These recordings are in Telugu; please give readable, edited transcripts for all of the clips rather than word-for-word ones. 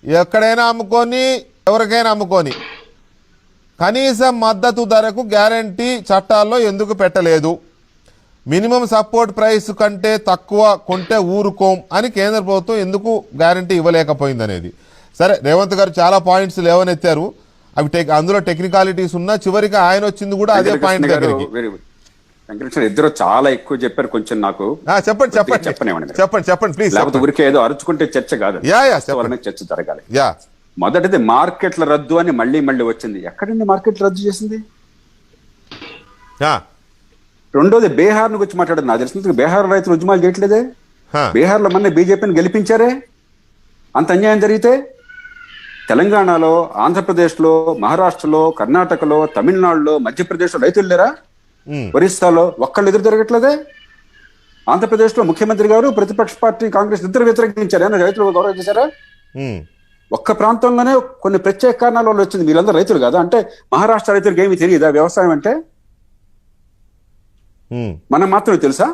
ఎక్కడైనా అమ్ముకొని ఎవరికైనా అమ్ముకొని కనీస మద్దతు ధరకు గ్యారంటీ చట్టాల్లో ఎందుకు పెట్టలేదు? మినిమం సపోర్ట్ ప్రైస్ కంటే తక్కువ కొంటే ఊరుకోం అని కేంద్ర ప్రభుత్వం ఎందుకు గ్యారంటీ ఇవ్వలేకపోయింది అనేది. సరే, రేవంత్ గారు చాలా పాయింట్స్ లేవనెత్తారు. అవి అందులో టెక్నికాలిటీస్ ఉన్నా చివరికి ఆయన వచ్చింది కూడా అదే పాయింట్ దగ్గరికి. ఇద్దరు చాలా ఎక్కువ చెప్పారు. కొంచెం నాకు చెప్పండి ప్లీజ్. లేకపోతే ఊరికే ఏదో అరుచుకుంటే చర్చ కాదు, చర్చ జరగాలి. మొదటిది మార్కెట్ల రద్దు అని మళ్ళీ మళ్ళీ వచ్చింది. ఎక్కడండి మార్కెట్ రద్దు చేసింది? రెండోది బీహార్ ను గురించి మాట్లాడదు. నాకు తెలిసిన బీహార్ రైతులు ఉద్యమాలు చేయట్లేదే. బీహార్ లో మొన్న బీజేపీని గెలిపించారే. అంత అన్యాయం జరిగితే తెలంగాణలో, ఆంధ్రప్రదేశ్లో, మహారాష్ట్రలో, కర్ణాటకలో, తమిళనాడులో, మధ్యప్రదేశ్లో రైతులు లేరా? ఒరిస్సాలో ఒక్కళ్ళు ఎదురు జరగట్లేదే. ఆంధ్రప్రదేశ్లో ముఖ్యమంత్రి గారు, ప్రతిపక్ష పార్టీ కాంగ్రెస్ ఇద్దరు వ్యతిరేకించారు. రైతులు గౌరవం చేశారా? ఒక్క ప్రాంతంలోనే కొన్ని ప్రత్యేక కారణాల వల్ల వచ్చింది. వీళ్ళందరూ రైతులు కదా. అంటే మహారాష్ట్ర రైతులకు ఏమీ తెలియదా వ్యవసాయం అంటే? మనం మాత్రమే తెలుసా?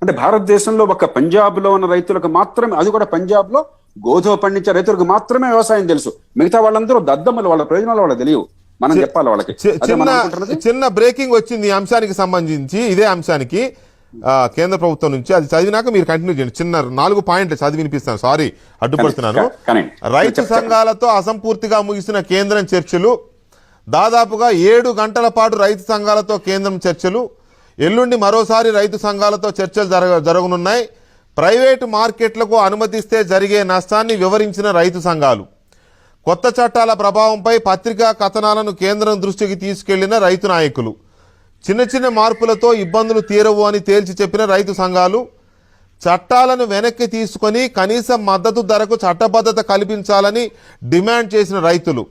అంటే భారతదేశంలో ఒక పంజాబ్ లో ఉన్న రైతులకు మాత్రమే, అది కూడా పంజాబ్ లో గోధుమ పండించే రైతులకు మాత్రమే వ్యవసాయం తెలుసు. మిగతా వాళ్ళందరూ దద్దమ్మలు, వాళ్ళ ప్రయోజనాలు వాళ్ళకి తెలియవు. మనం చెప్పాలి వాళ్ళకి. చిన్న బ్రేకింగ్ వచ్చింది ఈ అంశానికి సంబంధించి. ఇదే అంశానికి కేంద్ర ప్రభుత్వం నుంచి, అది చదివినాక మీరు కంటిన్యూ చేయండి. చిన్న 4 పాయింట్లు చదివి వినిపిస్తాను. సారీ అడ్డుపడుతున్నాను. రైతు సంఘాలతో అసంపూర్తిగా ముగిసిన కేంద్రం చర్చలు. దాదాపుగా 7 గంటల పాటు రైతు సంఘాలతో కేంద్రం చర్చలు. ఎల్లుండి మరోసారి రైతు సంఘాలతో చర్చలు జరగనున్నాయి. ప్రైవేటు మార్కెట్లకు అనుమతిస్తే జరిగే నష్టాన్ని వివరించిన రైతు సంఘాలు. కొత్త చట్టాల ప్రభావంపై పత్రికా కథనాలను కేంద్రం దృష్టికి తీసుకెళ్లిన రైతు నాయకులు. చిన్న చిన్న మార్పులతో ఇబ్బందులు తీరవు అని తేల్చి చెప్పిన రైతు సంఘాలు. చట్టాలను వెనక్కి తీసుకొని కనీస మద్దతు ధరకు చట్టబద్ధత కల్పించాలని డిమాండ్ చేసిన రైతులు.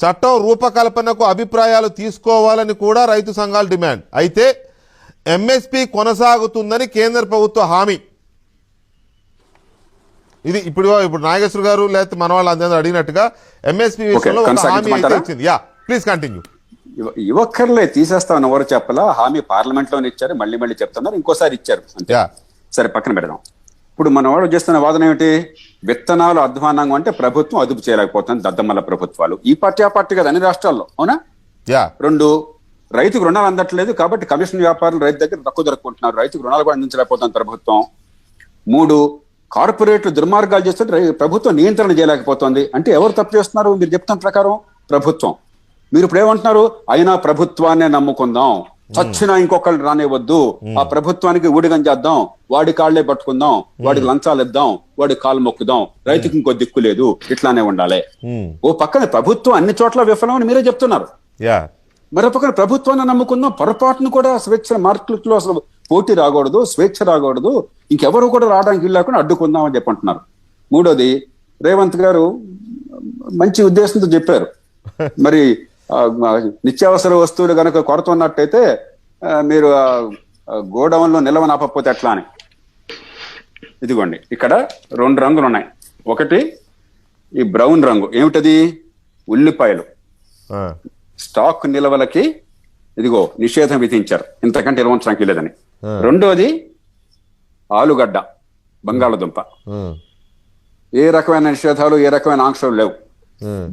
చట్టం రూపకల్పనకు అభిప్రాయాలు తీసుకోవాలని కూడా రైతు సంఘాలు డిమాండ్. అయితే ఎంఎస్పీ కొనసాగుతుందని కేంద్ర ప్రభుత్వ హామీ. ఇది ఇప్పుడు నాగేశ్వర గారు లేకపోతే మన వాళ్ళు అందరూ అడిగినట్టుగా ఎంఎస్పీ విషయంలో ఒక హామీ అయితే వచ్చింది. Please continue. యువకర్లే తీసేస్తామని ఎవరు చెప్పలా. హామీ పార్లమెంట్ లోనే ఇచ్చారు, మళ్ళీ మళ్ళీ చెప్తున్నారు, ఇంకోసారి ఇచ్చారు అంతే. సరే, పక్కన పెడదాం. ఇప్పుడు మన వాడు చేస్తున్న వాదన ఏమిటి? విత్తనాలు అధ్వానంగా అంటే ప్రభుత్వం అదుపు చేయలేకపోతుంది, దద్దమ్మల ప్రభుత్వాలు. ఈ పార్టీ ఆ పార్టీ కదా అన్ని రాష్ట్రాల్లో, అవునా? 2, రైతుకు రుణాలు అందట్లేదు కాబట్టి కమిషన్ వ్యాపారులు రైతు దగ్గర తక్కువ దొరుకుంటున్నారు, రైతుకు రుణాలు కూడా అందించలేకపోతుంది ప్రభుత్వం. 3, కార్పొరేట్లు దుర్మార్గాలు చేస్తుంటే ప్రభుత్వం నియంత్రణ చేయలేకపోతుంది. అంటే ఎవరు తప్పు చేస్తున్నారు? మీరు చెప్తున్న ప్రకారం ప్రభుత్వం. మీరు ఇప్పుడు ఏమంటున్నారు? అయినా ప్రభుత్వాన్నే నమ్ముకుందాం, చచ్చినా ఇంకొకళ్ళు రానివ్వద్దు, ఆ ప్రభుత్వానికి ఊడిగం చేద్దాం, వాడి కాళ్లే పట్టుకుందాం, వాడికి లంచాలు ఇద్దాం, వాడి కాలు మొక్కుదాం, రైతుకి ఇంకో దిక్కు లేదు, ఇట్లానే ఉండాలి. ఓ పక్కన ప్రభుత్వం అన్ని చోట్ల విఫలం అని మీరే చెప్తున్నారు. మరో పక్కన ప్రభుత్వాన్ని నమ్ముకుందాం, పొరపాటును కూడా స్వేచ్ఛ మార్కెట్లో అసలు పోటీ రాకూడదు, స్వేచ్ఛ రాకూడదు, ఇంకెవరు కూడా రావడానికి వీలు లేకుండా అడ్డుకుందాం అని చెప్పంటున్నారు. 3వది, రేవంత్ గారు మంచి ఉద్దేశంతో చెప్పారు. మరి నిత్యావసర వస్తువులు కనుక కొరత ఉన్నట్టయితే మీరు గోడౌన్ లో నిలవనాపకపోతే ఎట్లా అని. ఇదిగోండి, ఇక్కడ 2 రంగులు ఉన్నాయి. ఒకటి ఈ బ్రౌన్ రంగు, ఏమిటది? ఉల్లిపాయలు స్టాక్ నిల్వలకి ఇదిగో నిషేధం విధించారు, ఇంతకంటే నిల్వ ఉంచడానికి లేదని. రెండోది ఆలుగడ్డ, బంగాళదుంప. ఏ రకమైన నిషేధాలు, ఏ రకమైన ఆంక్షలు లేవు.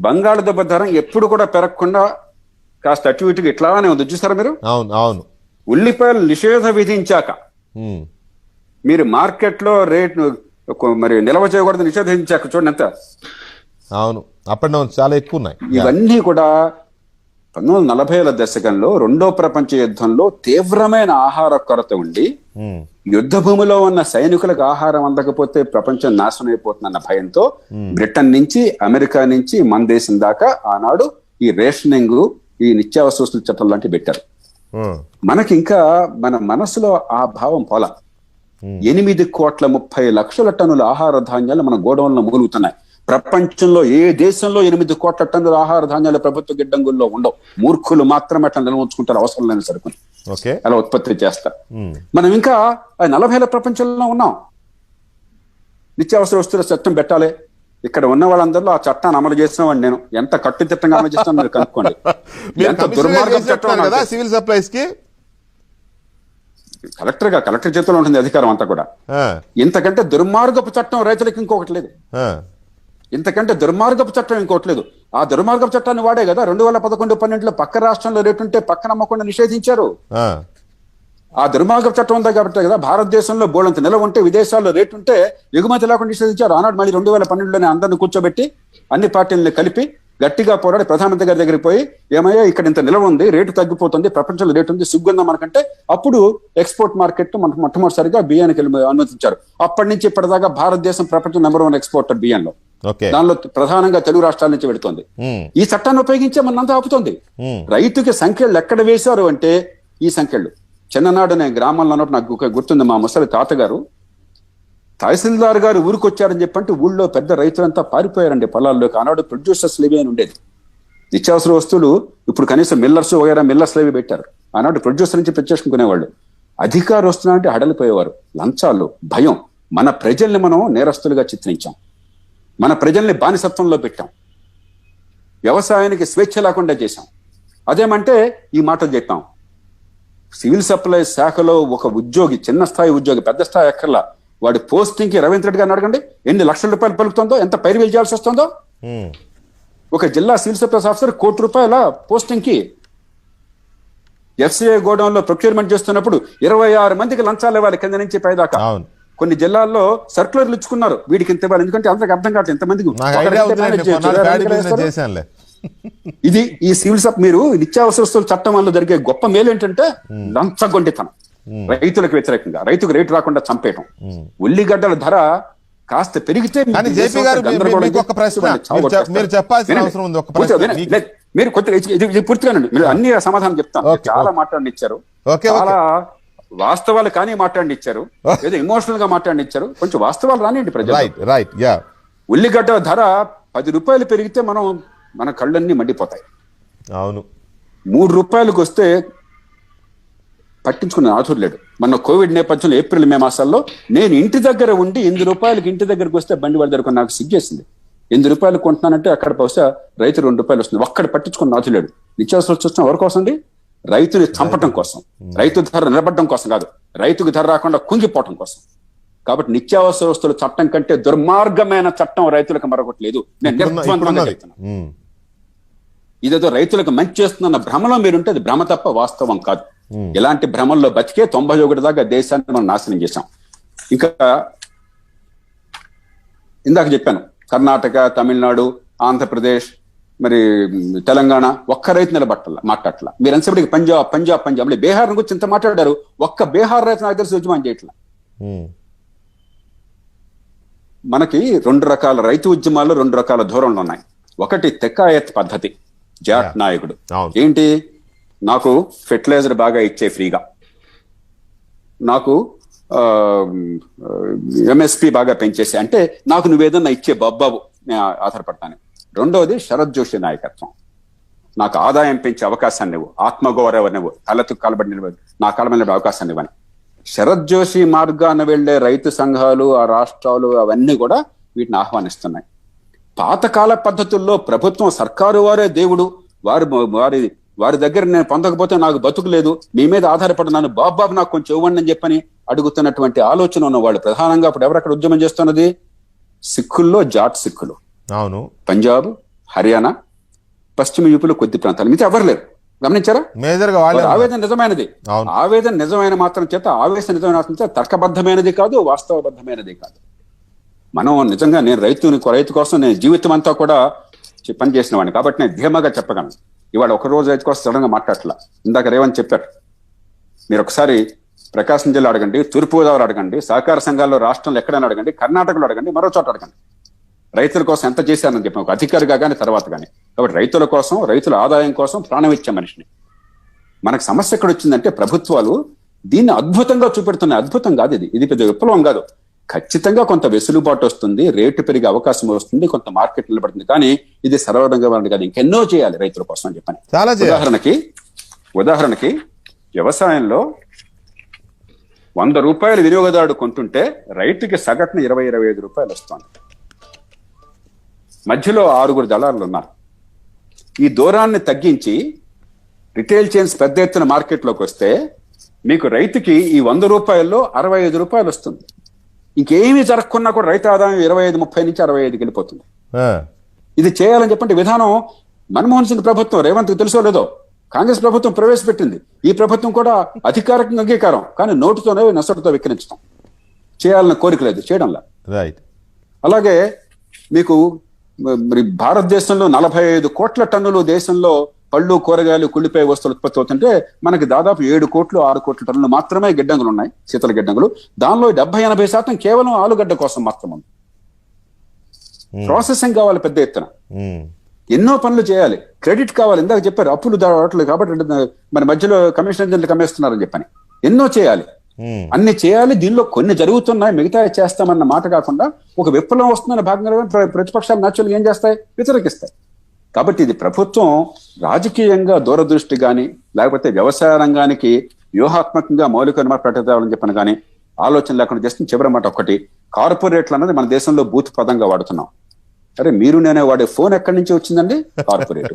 బంగాళదుంప ధర ఎప్పుడు కూడా పెరగకుండా కాస్త అటు ఇటుగా ఇట్లానే ఉంది, చూసారా మీరు? అవును. ఉల్లిపాయలు నిషేధం విధించాక మీరు మార్కెట్ లో రేట్ మరి నిల్వ చేయకూడదు, నిషేధించాక చూడండి ఎంత. అవును, అప్ అండ్ డౌన్ చాలా ఎక్కువ ఉన్నాయి. ఇవన్నీ కూడా 1940ల దశకంలో 2వ ప్రపంచ యుద్ధంలో తీవ్రమైన ఆహార కొరత ఉండి యుద్ధ భూమిలో ఉన్న సైనికులకు ఆహారం అందకపోతే ప్రపంచం నాశనం అయిపోతుందన్న భయంతో బ్రిటన్ నుంచి, అమెరికా నుంచి మన దేశం దాకా ఆనాడు ఈ రేషనింగ్, ఈ నిత్యావసర వస్తువుల చట్టం లాంటివి పెట్టారు. మనకి ఇంకా మన మనసులో ఆ భావం పోలా. 8,30,00,000 టన్నుల ఆహార ధాన్యాలు మన గోడౌన్లో మూలుగుతున్నాయి. ప్రపంచంలో ఏ దేశంలో 8 కోట్ల టన్నుల ఆహార ధాన్యాలు ప్రభుత్వ గిడ్డంగుల్లో ఉండవు. మూర్ఖులు మాత్రమే అట్లా నిల్వ ఉంచుకుంటారు అవసరం లేని సరుకుని, అలా ఉత్పత్తి చేస్తారు. మనం ఇంకా 40ల ప్రపంచంలో ఉన్నాం. నిత్యావసర వస్తువుల చట్టం పెట్టాలి. ఇక్కడ ఉన్న వాళ్ళందరిలో ఆ చట్టాన్ని అమలు చేసిన వాడిని నేను. ఎంత కట్టుదిట్టంగా అమలు చేస్తున్నా మీరు కనుక్కోండి. ఎంత దుర్మార్గం చట్టం కదా సివిల్ సప్లైస్ కి. కలెక్టర్ చేతిలో ఉంటుంది అధికారం అంతా కూడా. ఇంతకంటే దుర్మార్గపు చట్టం రైతులకి ఇంకొకటి లేదు. ఇంతకంటే దుర్మార్గపు చట్టం ఇంకోట్లేదు. ఆ దుర్మార్గపు చట్టాన్ని వాడే కదా 2011-12 పక్క రాష్ట్రంలో రేటు ఉంటే పక్కన అమ్మకుండా నిషేధించారు. ఆ దుర్మార్గపు చట్టం ఉందా కాబట్టి కదా భారతదేశంలో బోళంత నిలవ ఉంటే విదేశాల్లో రేటు ఉంటే ఎగుమతి లేకుండా నిషేధించారు. ఆనాడు మళ్ళీ 2012లోనే అందరిని కూర్చోబెట్టి అన్ని పార్టీలను కలిపి గట్టిగా పోరాడి ప్రధానమంత్రి గారి దగ్గరికి పోయి ఏమయ్యా ఇక్కడ ఇంత నిలవ ఉంది, రేటు తగ్గిపోతుంది, ప్రపంచంలో రేటు ఉంది, సిగ్గుందా మనకంటే అప్పుడు ఎక్స్పోర్ట్ మార్కెట్ మనకు మొట్టమొదటిసారిగా బియ్యానికి అనుమతించారు. అప్పటి నుంచి ఇప్పటిదాకా భారతదేశం ప్రపంచం నెంబర్ 1 ఎక్స్పోర్టర్ బియ్యంలో. దానిలో ప్రధానంగా తెలుగు రాష్ట్రాల నుంచి వెళుతోంది. ఈ చట్టాన్ని ఉపయోగించే మనంతా ఆపుతుంది. రైతుకి సంఖ్యలు ఎక్కడ వేశారు అంటే ఈ సంఖ్యలు. చిన్ననాడు నేను గ్రామంలో ఉన్నప్పుడు నాకు గుర్తుంది, మా ముసలి తాతగారు తహసీల్దార్ గారు ఊరికి వచ్చారని చెప్పంటే ఊళ్ళో పెద్ద రైతులంతా పారిపోయారండి పొలాల్లోకి. ఆనాడు ప్రొడ్యూసర్స్ లెవీ అని ఉండేది. నిత్యావసర వస్తువులు ఇప్పుడు కనీసం మిల్లర్స్ లెవీ పెట్టారు. ఆనాడు ప్రొడ్యూసర్ నుంచి ప్రత్యేకించుకునేవాళ్ళు. అధికారులు వస్తున్నారంటే హడలిపోయేవారు. లంచాలు, భయం. మన ప్రజల్ని మనం నేరస్తులుగా చిత్రించాం, మన ప్రజల్ని బానిసత్వంలో పెట్టాం, వ్యవసాయానికి స్వేచ్ఛ లేకుండా చేశాం. అదేమంటే ఈ మాటలు చెప్పాం. సివిల్ సప్లై శాఖలో ఒక ఉద్యోగి, చిన్న స్థాయి ఉద్యోగి, పెద్ద స్థాయి ఎక్కర్లా, వాడి పోస్టింగ్ కి రవీంద్ర రెడ్డి గారిని అడగండి ఎన్ని లక్షల రూపాయలు పలుకుతుందో, ఎంత పైరు చేయాల్సి వస్తుందో. ఒక జిల్లా సివిల్ సప్లైస్ ఆఫీసర్ ₹1,00,00,000 పోస్టింగ్ కి. ఎఫ్సిఐ గోడౌన్ లో ప్రొక్యూర్మెంట్ చేస్తున్నప్పుడు 26 మందికి లంచాలు ఇవ్వాలి కింద నుంచి పైదాకా. కొన్ని జిల్లాల్లో సర్క్యులర్లు ఇచ్చుకున్నారు, వీడికి ఇంత ఇవ్వాలి, ఎందుకంటే అందరికి అర్థం కావట్లేదు ఎంతమందికి. ఇది ఈ సివిల్ సప్ మీరు నిత్యావసర వస్తువుల చట్టం వల్ల జరిగే గొప్ప మేలు ఏంటంటే లంచగొండితనం. రైతులకు వ్యతిరేకంగా రైతుకు రేటు రాకుండా చంపేయటం. ఉల్లిగడ్డల ధర కాస్త పెరిగితే మీరు కొద్దిగా పూర్తిగానండి, మీరు అన్ని సమాధానం చెప్తాను. చాలా మాట్లాడినిచ్చారు, చాలా వాస్తవాలు కానీ మాట్లాడినిచ్చారు, ఏదో ఎమోషనల్ గా మాట్లాడినిచ్చారు. కొంచెం వాస్తవాలు రానియండి ప్రజలు. ఉల్లిగడ్డ ధర ₹10 పెరిగితే మన కళ్ళన్నీ మండిపోతాయి. అవును, ₹3 వస్తే పట్టించుకున్న ఆతురు లేడు. మన కోవిడ్ నేపథ్యంలో ఏప్రిల్ మే మాసాల్లో నేను ఇంటి దగ్గర ఉండి ₹8 ఇంటి దగ్గరకు వస్తే బండి వాడి దగ్గర నాకు సిగ్గేసింది. ₹8 కొంటున్నానంటే అక్కడ బహుశా రైతు ₹2 వస్తుంది. ఒక్కడ పట్టించుకున్న ఆతురు లేడు. నిత్యావసర వస్తువులు ఎవరి కోసం అండి? రైతుని చంపటం కోసం, రైతు ధర నిలబడడం కోసం కాదు, రైతుకు ధర రాకుండా కుంగిపోవటం కోసం. కాబట్టి నిత్యావసర వస్తువుల చట్టం కంటే దుర్మార్గమైన చట్టం రైతులకు మరొకటి లేదు. నేను నిర్ద్వంద్వంగా చెప్తున్నాను. ఇదేదో రైతులకు మంచి చేస్తున్న భ్రమలో మీరుంటే అది భ్రమ తప్ప వాస్తవం కాదు. ఇలాంటి భ్రమల్లో బతికే 91 దాకా దేశాన్ని మనం నాశనం చేశాం. ఇంకా ఇందాక చెప్పాను, కర్ణాటక, తమిళనాడు, ఆంధ్రప్రదేశ్, మరి తెలంగాణ ఒక్క రైతు మాట్లాడట్లా. మీరు ఎంతసేపటికి పంజాబ్ బీహార్ గురించి ఇంత మాట్లాడారు. ఒక్క బీహార్ రైతు నాకు తెలిసి ఉద్యమం చేయట్లా. మనకి 2 రకాల రైతు ఉద్యమాల్లో 2 రకాల ధోరణులు ఉన్నాయి. ఒకటి తెక్కాయత్ పద్ధతి, జాట్ నాయకుడు. ఏంటి? నాకు ఫెర్టిలైజర్ బాగా ఇచ్చే ఫ్రీగా, నాకు ఎంఎస్పి బాగా పెంచేసి, అంటే నాకు నువ్వేదన్నా ఇచ్చే బాబు నేను ఆధారపడతాను. రెండవది శరత్ జోషి నాయకత్వం. నాకు ఆదాయం పెంచే అవకాశాన్ని ఇవ్వు, ఆత్మగౌరవం ఇవ్వు, తలెత్తు కలబడి నా కాలమైన అవకాశాన్ని ఇవ్వని. శరత్ జోషి మార్గాన వెళ్లే రైతు సంఘాలు, ఆ రాష్ట్రాలు అవన్నీ కూడా వీటిని ఆహ్వానిస్తున్నాయి. పాతకాల పద్ధతుల్లో ప్రభుత్వం, సర్కారు వారే దేవుడు, వారి దగ్గర నేను పొందకపోతే నాకు బతుకు లేదు, మీ మీద ఆధారపడినాను, బాబు నాకు కొంచెం ఇవ్వండి అని చెప్పని అడుగుతున్నటువంటి ఆలోచన ఉన్నవాళ్ళు ప్రధానంగా ఇప్పుడు ఎవరక్కడ ఉద్యమం చేస్తున్నది? సిక్కుల్లో జాట్ సిక్కులు. అవును, పంజాబ్, హర్యానా, పశ్చిమ యూపీలో కొద్ది ప్రాంతాలు, మిగతా ఎవరు లేరు. గమనించారా? ఆవేదన నిజమైనది. ఆవేదన నిజమైన మాత్రం చేత, ఆవేశం నిజమైన మాత్రం చేత తర్కబద్ధమైనది కాదు, వాస్తవబద్ధమైనది కాదు. మనం నిజంగా నేను రైతు కోసం నేను జీవితం అంతా కూడా పనిచేసిన వాడిని కాబట్టి నేను ధీమాగా చెప్పగలను. ఇవాళ ఒక రోజు రైతు కోసం సడన్ గా మాట్లాడట్లా. ఇందాక రేవంత్ చెప్పారు, మీరు ఒకసారి ప్రకాశం జిల్లా అడగండి, తూర్పుగోదావరి అడగండి, సహకార సంఘాల్లో రాష్ట్రంలో ఎక్కడైనా అడగండి, కర్ణాటకలో అడగండి, మరో చోట అడగండి. రైతుల కోసం ఎంత చేశానని చెప్పిన ఒక అధికారిగా కానీ తర్వాత కానీ. కాబట్టి రైతుల కోసం, రైతుల ఆదాయం కోసం ప్రాణం ఇచ్చే మనిషిని. మనకు సమస్య ఎక్కడ వచ్చిందంటే ప్రభుత్వాలు దీన్ని అద్భుతంగా చూపెడుతున్నాయి. అద్భుతం కాదు ఇది, ఇది పెద్ద విప్లవం కాదు. ఖచ్చితంగా కొంత వెసులుబాటు వస్తుంది, రేటు పెరిగే అవకాశం వస్తుంది, కొంత మార్కెట్ నిలబడుతుంది. కానీ ఇది సర్వరంగా కాదు, ఇంకెన్నో చేయాలి రైతుల కోసం అని చెప్పని. ఉదాహరణకి వ్యవసాయంలో ₹100 వినియోగదారుడు కొంటుంటే రైతుకి సగటున ₹20-25 వస్తుంది. మధ్యలో 6 దళారులు ఉన్నారు. ఈ దూరాన్ని తగ్గించి రిటైల్ చైన్స్ పెద్ద ఎత్తున మార్కెట్లోకి వస్తే మీకు రైతుకి ఈ ₹100లో ₹65 వస్తుంది. ఇంకేమీ జరగకున్నా కూడా రైతు ఆదాయం 25-30 నుంచి 65కి వెళ్ళిపోతుంది. ఇది చేయాలని చెప్పంటే విధానం మన్మోహన్ సింగ్ ప్రభుత్వం, రేవంత్ తెలుసో లేదో, కాంగ్రెస్ ప్రభుత్వం ప్రవేశపెట్టింది. ఈ ప్రభుత్వం కూడా అధికారికంగా అంగీకారం, కానీ నోటుతోనే నొసటితో విక్రించడం, చేయాలన్న కోరిక లేదు, చేయడంలా. రైట్. అలాగే మీకు మరి భారతదేశంలో 45 కోట్ల టన్నులు దేశంలో పళ్ళు, కూరగాయలు, కుళ్ళిపోయే వస్తువులు ఉత్పత్తి అవుతుంటే మనకి దాదాపు 7 కోట్లు 6 కోట్ల టన్నులు మాత్రమే గిడ్డంగులు ఉన్నాయి, శీతల గిడ్డంగులు. దానిలో 70-80% కేవలం ఆలుగడ్డ కోసం మాత్రం ఉంది. ప్రాసెసింగ్ కావాలి పెద్ద ఎత్తున, ఎన్నో పనులు చేయాలి, క్రెడిట్ కావాలి. ఇందాక చెప్పారు అప్పులు దావట్లేదు కాబట్టి మరి మధ్యలో కమిషనర్ జనరల్ కమ్మేస్తున్నారని చెప్పని, ఎన్నో చేయాలి, అన్ని చేయాలి. దీనిలో కొన్ని జరుగుతున్నాయి, మిగతా చేస్తామన్న మాట కాకుండా ఒక విప్లవం వస్తుందన్న భాగంగా ప్రతిపక్షాలు న్యాచురల్గా ఏం చేస్తాయి, వ్యతిరేకిస్తాయి. కాబట్టి ఇది ప్రభుత్వం రాజకీయంగా దూరదృష్టి కానీ, లేకపోతే వ్యవసాయ రంగానికి వ్యూహాత్మకంగా మౌలిక మార్పు తేవాలని చెప్పని కానీ ఆలోచన లేకుండా చేస్తుంది. చివరి మాట ఒక్కటి, కార్పొరేట్లు అన్నది మన దేశంలో బూత్ పదంగా వాడుతున్నాం. అరే మీరు నేనే వాడే ఫోన్ ఎక్కడి నుంచి వచ్చిందండి, కార్పొరేట్.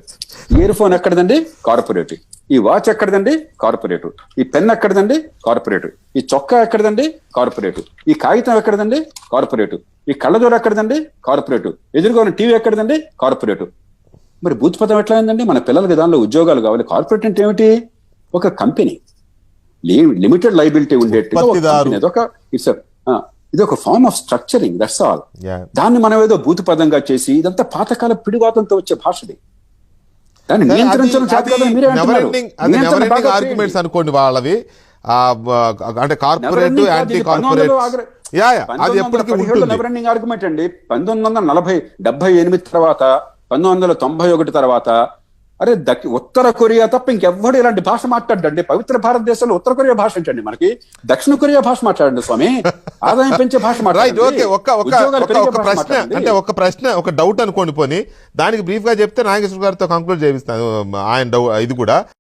ఇయర్ ఫోన్ ఎక్కడిదండి, కార్పొరేట్. ఈ వాచ్ ఎక్కడిదండి, కార్పొరేట్. ఈ పెన్ ఎక్కడిదండి, కార్పొరేట్. ఈ చొక్కా ఎక్కడిదండి, కార్పొరేట్. ఈ కాగితం ఎక్కడిదండి, కార్పొరేట్. ఈ కళ్ళజోడు ఎక్కడిదండి, కార్పొరేట్. ఎదురుగా టీవీ ఎక్కడిదండి, కార్పొరేట్. మరి బూత్ పదం ఎట్లా అయిందండి? మన పిల్లలకి దానిలో ఉద్యోగాలు కావాలి. కార్పొరేట్ అంటే ఏమిటి? ఒక కంపెనీ, లిమిటెడ్ లైబిలిటీ ఉండేట్టుగా ఒక కంపెనీ. ఇది ఒక form of structuring, that's all. దాన్ని మనం ఏదో భూత పదంగా చేసి, ఇదంతా పాతకాల పిడివాదంతో వచ్చే భాషది. దాన్ని నియంత్రించడం ఆర్గ్యుమెంట్స్ అనుకోండి వాళ్ళవి, అంటే కార్పొరేట్, యాంటీ కార్పొరేట్. అది ఎప్పటికీ ఉంటుంది. ఆర్గ్యుమెంట్ అండి. 1978 తర్వాత, 1991 తర్వాత, అరే ఉత్తర కొరియా తప్ప ఇంకెవ్వడు ఇలాంటి భాష మాట్లాడండి. పవిత్ర భారతదేశంలో ఉత్తర కొరియా భాష ఏంటండి మనకి? దక్షిణ కొరియా భాష మాట్లాడండి స్వామి. ఆదాయం పెంచే భాష మాట్లాడండి. ఒక ప్రశ్న, ఒక డౌట్ అనుకోండి పోనీ, దానికి బ్రీఫ్ గా చెప్తే నాగేశ్వర గారితో కంక్లూడ్ చేపిస్తాను ఆయన ఇది కూడా.